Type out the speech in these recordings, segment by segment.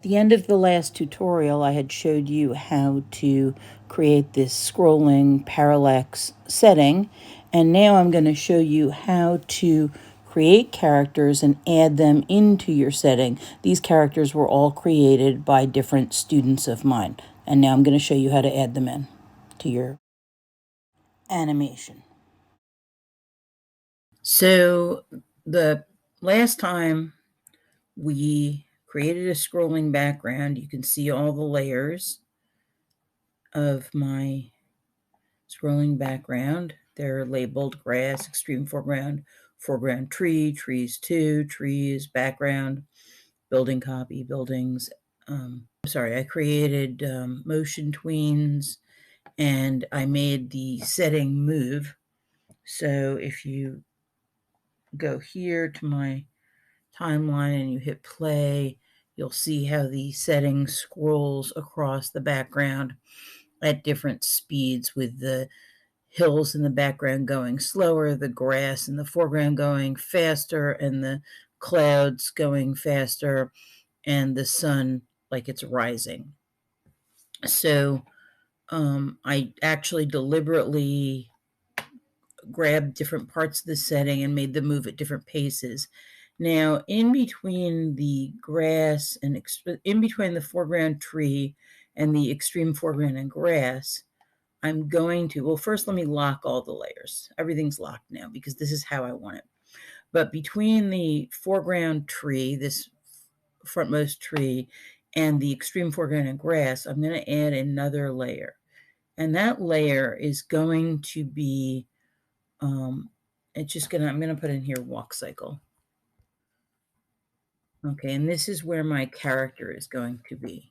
At the end of the last tutorial, I had showed you how to create this scrolling parallax setting, and now I'm going to show you how to create characters and add them into your setting. These characters were all created by different students of mine, and now I'm going to show you how to add them in to your animation. So the last time we created a scrolling background, you can see all the layers of my scrolling background. They're labeled grass, extreme foreground, foreground tree, trees 2, trees, background, building copy, buildings. I created motion tweens, and I made the setting move. So if you go here to my timeline and you hit play, you'll see how the setting scrolls across the background at different speeds, with the hills in the background going slower, the grass in the foreground going faster, and the clouds going faster, and the sun like it's rising. So I actually deliberately grabbed different parts of the setting and made them move at different paces. Now, in between the grass and in between the foreground tree and the extreme foreground and grass, I'm going to, well, first let me lock all the layers. Everything's locked now because this is how I want it. But between the foreground tree, this frontmost tree, and the extreme foreground and grass, I'm going to add another layer. And that layer is going to be, I'm going to put in here walk cycle. Okay, and this is where my character is going to be.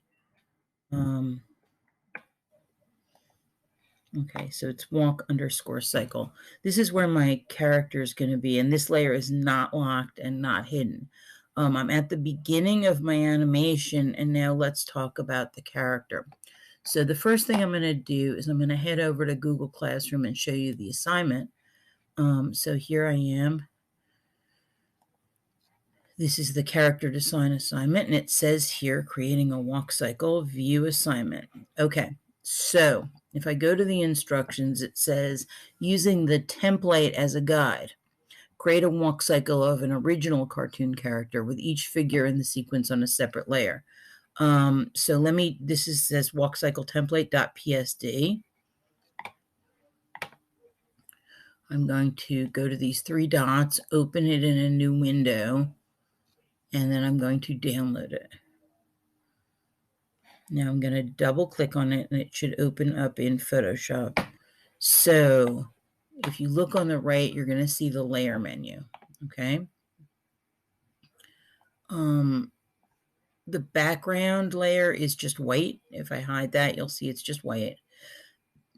Okay, so it's walk underscore cycle. This is where my character is going to be, and this layer is not locked and not hidden. I'm at the beginning of my animation, and now let's talk about the character. So the first thing I'm going to do is I'm going to head over to Google Classroom and show you the assignment. So here I am. This is the character design assignment, and it says here, creating a walk cycle, view assignment. Okay, so if I go to the instructions, it says, using the template as a guide, create a walk cycle of an original cartoon character with each figure in the sequence on a separate layer. So this says walk cycle template.psd. I'm going to go to these three dots, open it in a new window, and then I'm going to download it. Now I'm going to double click on it, and it should open up in Photoshop. So if you look on the right, you're going to see the layer menu. Okay. The background layer is just white. If I hide that, you'll see it's just white.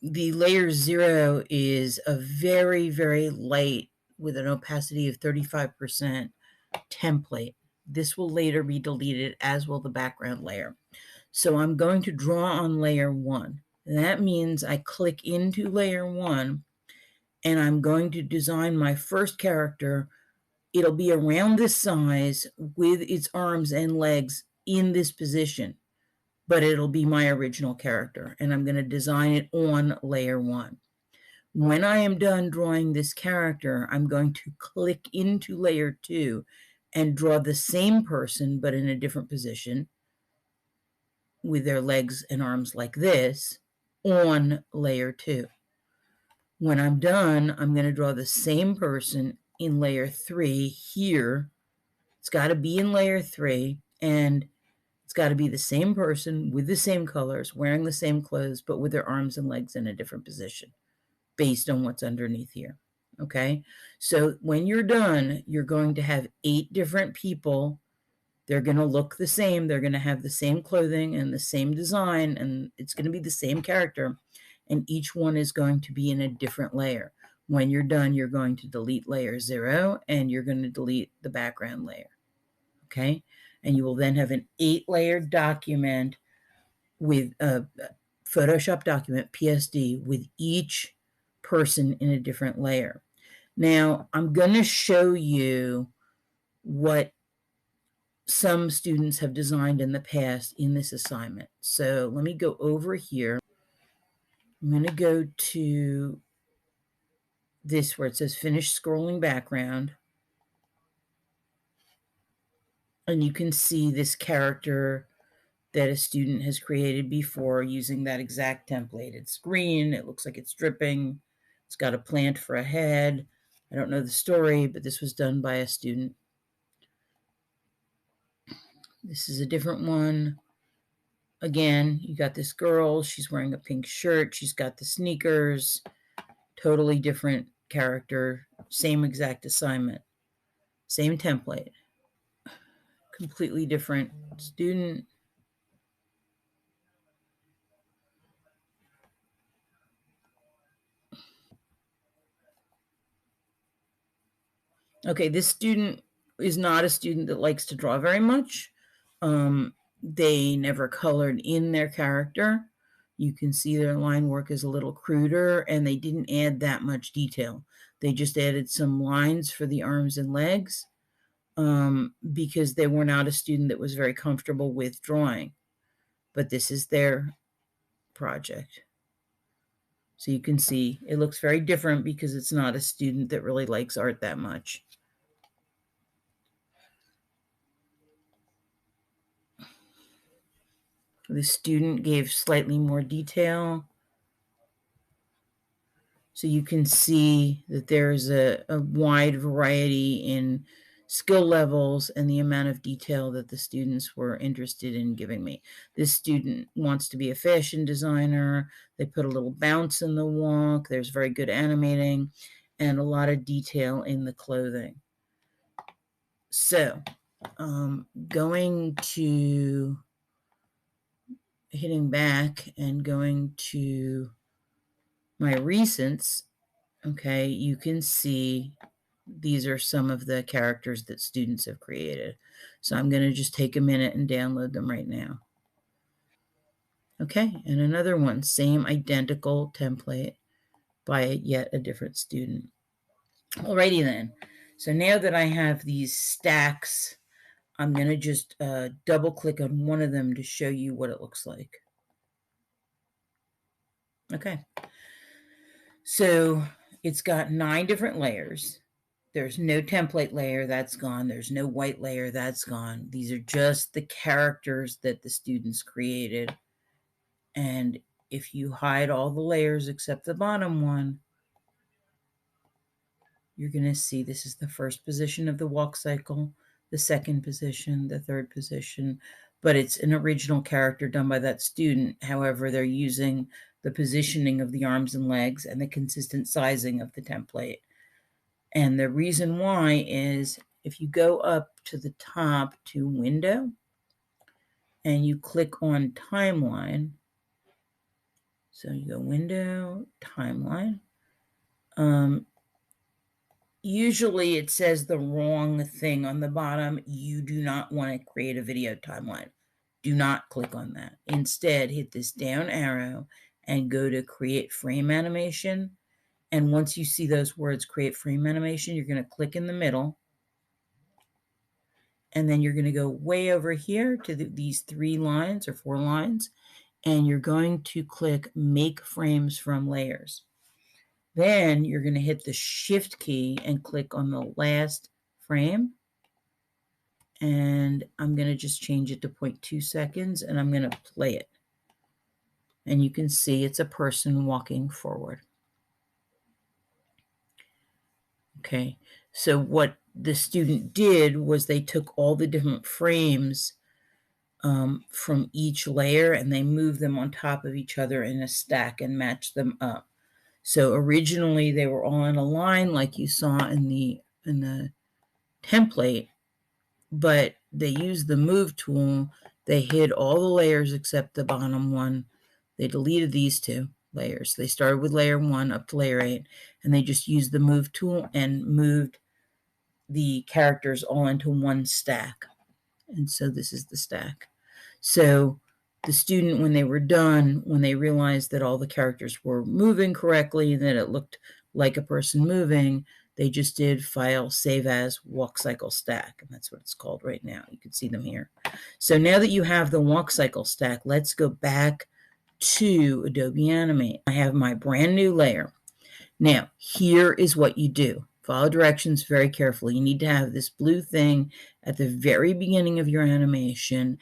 The layer 0 is a very, very light, with an opacity of 35% template. This will later be deleted, as will the background layer. So I'm going to draw on layer 1. That means I click into layer 1, and I'm going to design my first character. It'll be around this size with its arms and legs in this position, but it'll be my original character, and I'm going to design it on layer 1. When I am done drawing this character, I'm going to click into layer 2 and draw the same person, but in a different position, with their legs and arms like this, on layer 2. When I'm done, I'm going to draw the same person in layer 3 here. It's got to be in layer 3, and it's got to be the same person with the same colors, wearing the same clothes, but with their arms and legs in a different position based on what's underneath here. Okay, so when you're done, you're going to have 8 different people. They're going to look the same. They're going to have the same clothing and the same design, and it's going to be the same character, and each one is going to be in a different layer. When you're done, you're going to delete layer 0, and you're going to delete the background layer. Okay, and you will then have an 8-layer document with a Photoshop document, PSD, with each person in a different layer. Now, I'm going to show you what some students have designed in the past in this assignment. So let me go over here. I'm going to go to this where it says finish scrolling background. And you can see this character that a student has created before using that exact template. It's green. It looks like it's dripping. It's got a plant for a head. I don't know the story, but this was done by a student. This is a different one. Again, you got this girl. She's wearing a pink shirt. She's got the sneakers. Totally different character. Same exact assignment. Same template. Completely different student. Okay, this student is not a student that likes to draw very much. They never colored in their character. You can see their line work is a little cruder, and they didn't add that much detail. They just added some lines for the arms and legs because they were not a student that was very comfortable with drawing. But this is their project. So you can see it looks very different because it's not a student that really likes art that much. The student gave slightly more detail. So you can see that there's a wide variety in skill levels and the amount of detail that the students were interested in giving me. This student wants to be a fashion designer. They put a little bounce in the walk. There's very good animating and a lot of detail in the clothing. So going to hitting back and going to my recents, okay, you can see these are some of the characters that students have created. So I'm going to just take a minute and download them right now. Okay, and another one, same identical template by yet a different student. Alrighty then. So now that I have these stacks, I'm going to just double click on one of them to show you what it looks like. Okay. So it's got 9 different layers. There's no template layer, that's gone. There's no white layer, that's gone. These are just the characters that the students created. And if you hide all the layers except the bottom one, you're going to see this is the first position of the walk cycle, the second position, the third position, but it's an original character done by that student. However, they're using the positioning of the arms and legs and the consistent sizing of the template. And the reason why is if you go up to the top to Window and you click on Timeline, so you go Window, Timeline, usually it says the wrong thing on the bottom. You do not want to create a video timeline. Do not click on that. Instead, hit this down arrow and go to Create Frame Animation. And once you see those words, Create Frame Animation, you're going to click in the middle. And then you're going to go way over here to these 3 lines or 4 lines. And you're going to click Make Frames from Layers. Then you're going to hit the Shift key and click on the last frame. And I'm going to just change it to 0.2 seconds and I'm going to play it. And you can see it's a person walking forward. Okay, so what the student did was they took all the different frames from each layer and they moved them on top of each other in a stack and matched them up. So originally they were all in a line like you saw in the template, but they used the move tool. They hid all the layers except the bottom one. They deleted these 2 layers. They started with layer 1 up to layer 8, and they just used the move tool and moved the characters all into one stack. And so this is the stack. So the student, when they were done, when they realized that all the characters were moving correctly and that it looked like a person moving, They just did File, Save As, Walk Cycle Stack, and that's what it's called right now. You can see them here. So now that you have the Walk Cycle Stack, let's go back to Adobe Animate. I have my brand new layer. Now, here is what you do. Follow directions very carefully. You need to have this blue thing at the very beginning of your animation,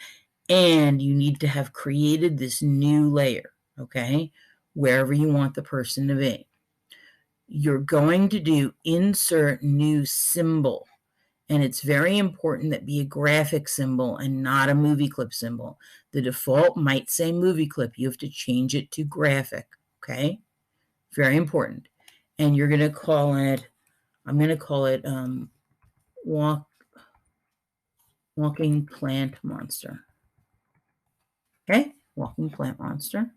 and you need to have created this new layer, okay, wherever you want the person to be. You're going to do Insert New Symbol, and it's very important that be a graphic symbol and not a movie clip symbol. The default might say movie clip. You have to change it to graphic, okay? Very important. And you're going to call it, I'm going to call it Walking Plant Monster. Okay, Walking Plant Monster.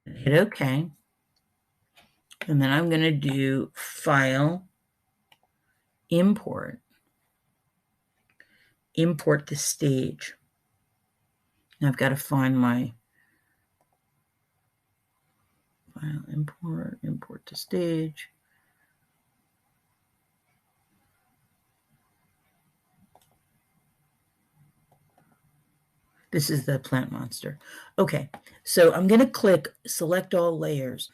Hit OK. And then I'm going to do File, Import the stage. Now I've got to find my File, import to stage. This is the plant monster. Okay, so I'm going to click Select All Layers.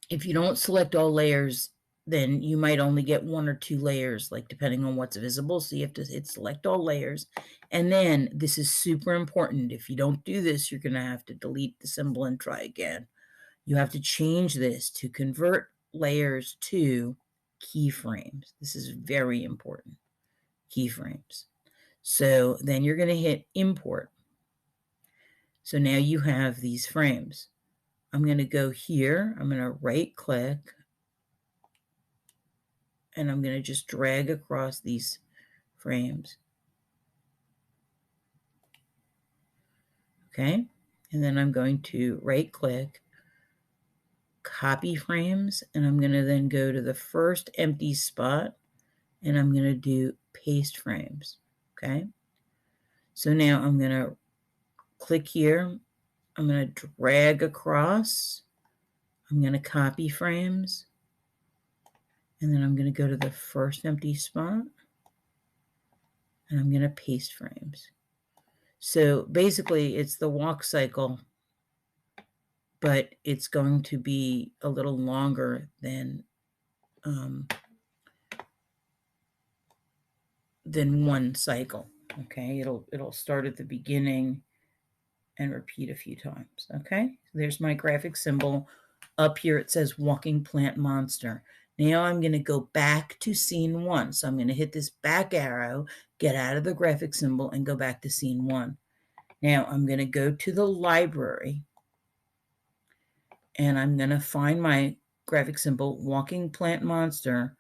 If you don't select all layers, then you might only get 1 or 2 layers, like depending on what's visible. So you have to hit Select All Layers. And then this is super important. If you don't do this, you're going to have to delete the symbol and try again. You have to change this to Convert Layers to Keyframes. This is very important. Keyframes. So then you're going to hit Import. So now you have these frames. I'm going to go here. I'm going to right click, and I'm going to just drag across these frames. Okay. And then I'm going to right click, copy frames, and I'm going to then go to the first empty spot, and I'm going to do paste frames. Okay. So now I'm going to click here. I'm going to drag across. I'm going to copy frames. And then I'm going to go to the first empty spot. And I'm going to paste frames. So basically, it's the walk cycle, but it's going to be a little longer than one cycle. Okay, it'll start at the beginning and repeat a few times. Okay, there's my graphic symbol. Up here it says Walking Plant Monster. Now I'm going to go back to scene 1. So I'm going to hit this back arrow, get out of the graphic symbol, and go back to scene 1. Now I'm going to go to the library, and I'm going to find my graphic symbol, Walking Plant Monster,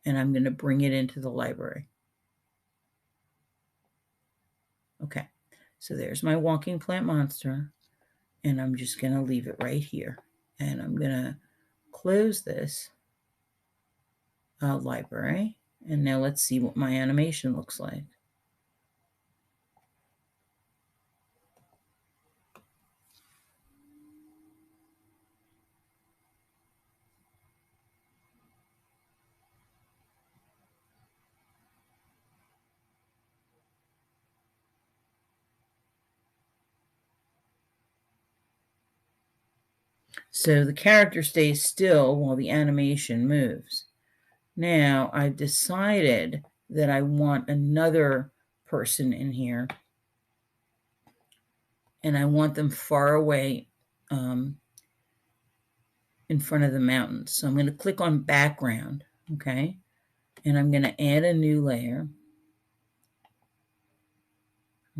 and I'm going to bring it into the library. Okay, so there's my Walking Plant Monster, and I'm just going to leave it right here. And I'm going to close this library, and now let's see what my animation looks like. So the character stays still while the animation moves. Now I've decided that I want another person in here, and I want them far away in front of the mountains. So I'm going to click on background, okay? And I'm going to add a new layer.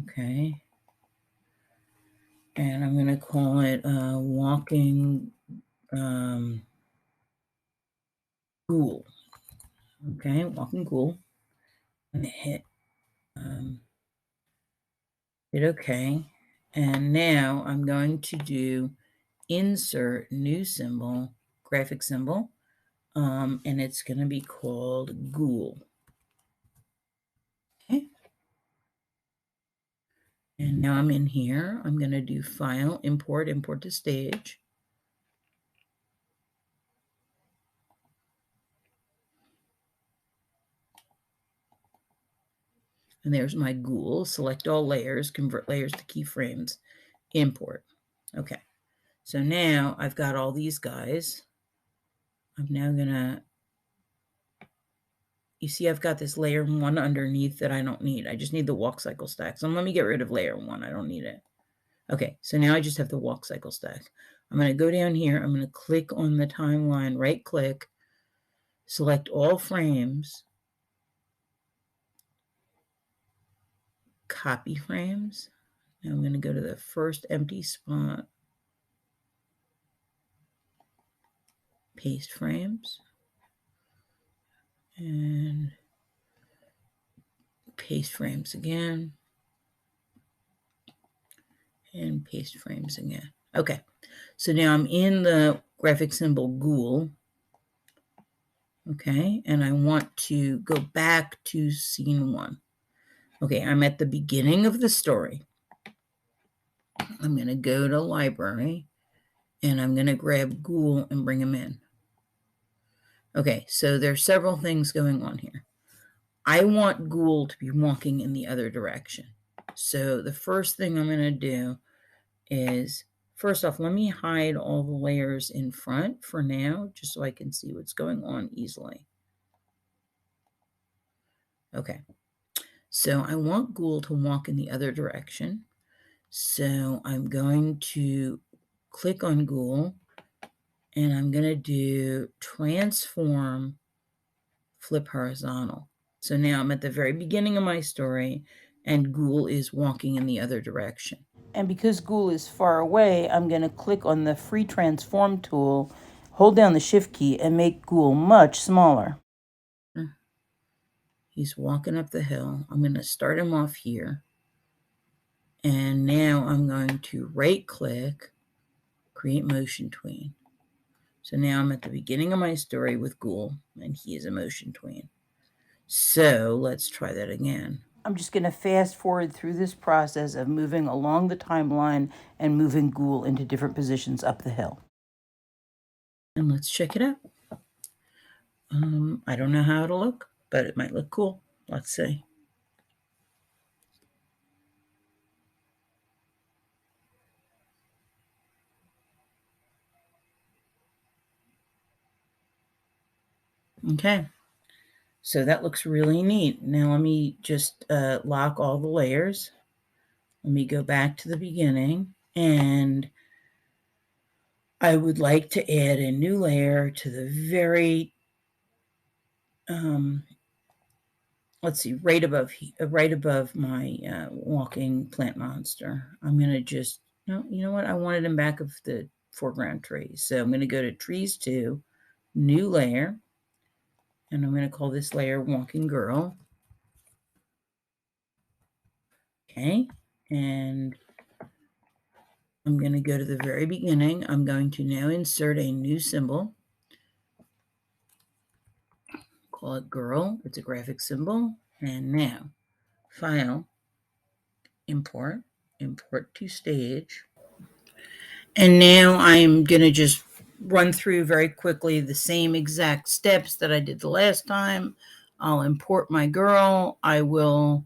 Okay. And I'm going to call it Walking Ghoul. Okay, Walking Ghoul. And hit OK. And now I'm going to do Insert New Symbol, Graphic Symbol, and it's going to be called Ghoul. Okay. And now I'm in here. I'm going to do File, Import to Stage. And there's my ghoul. Select all layers, convert layers to keyframes, import. Okay, so now I've got all these guys. I'm now gonna, you see I've got this layer 1 underneath that I don't need. I just need the walk cycle stack. So let me get rid of layer 1. I don't need it. Okay, so now I just have the walk cycle stack. I'm going to go down here. I'm going to click on the timeline, right click, select all frames, copy frames. Now I'm going to go to the first empty spot, paste frames, and paste frames again, and paste frames again. Okay, so now I'm in the graphic symbol ghoul. Okay, and I want to go back to scene 1. Okay, I'm at the beginning of the story. I'm going to go to library, and I'm going to grab ghoul and bring him in. Okay, so there's several things going on here. I want ghoul to be walking in the other direction. So the first thing I'm going to do is, first off, let me hide all the layers in front for now, just so I can see what's going on easily. Okay, so I want ghoul to walk in the other direction. So I'm going to click on ghoul, and I'm going to do transform flip horizontal. So now I'm at the very beginning of my story, and ghoul is walking in the other direction. And because ghoul is far away, I'm going to click on the free transform tool, hold down the shift key, and make ghoul much smaller. He's walking up the hill. I'm going to start him off here. And now I'm going to right click, create motion tween. So now I'm at the beginning of my story with ghoul, and he is a motion tween. So let's try that again. I'm just going to fast forward through this process of moving along the timeline and moving ghoul into different positions up the hill. And let's check it out. I don't know how it'll look, but it might look cool. Let's see. Okay, so that looks really neat. Now let me just lock all the layers. Let me go back to the beginning, and I would like to add a new layer to the very, let's see, right above my walking plant monster. I'm going to just, no, you know what? I wanted him back of the foreground trees. So I'm going to go to trees 2, new layer, and I'm going to call this layer walking girl. Okay, and I'm going to go to the very beginning. I'm going to now insert a new symbol. Call it girl. It's a graphic symbol. And now, file, import to stage. And now I'm going to just run through very quickly the same exact steps that I did the last time. I'll import my girl. I will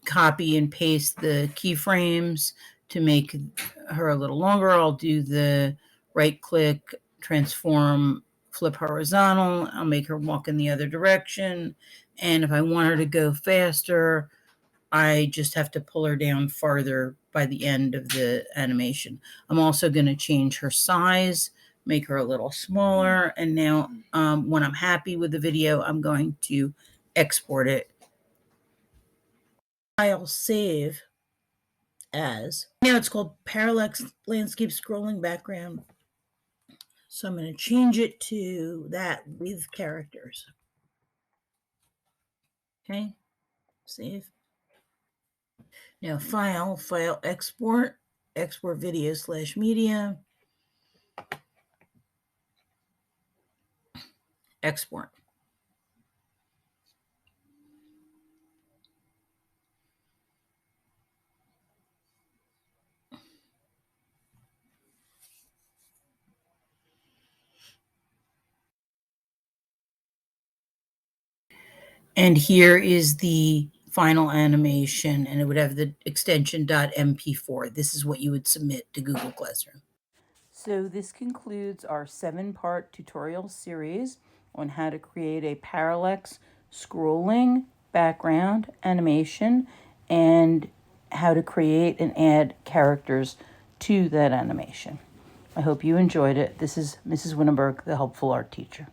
copy and paste the keyframes to make her a little longer. I'll do the right click, transform, flip horizontal. I'll make her walk in the other direction. And if I want her to go faster, I just have to pull her down farther by the end of the animation. I'm also going to change her size, make her a little smaller. And now when I'm happy with the video, I'm going to export it. I'll save as, now it's called Parallax Landscape Scrolling Background. So I'm going to change it to that with characters. Okay, save. Now file, export video / media, export. And here is the final animation, and it would have the extension .mp4. This is what you would submit to Google Classroom. So this concludes our 7-part tutorial series on how to create a parallax scrolling background animation and how to create and add characters to that animation. I hope you enjoyed it. This is Mrs. Winneberg, the Helpful Art Teacher.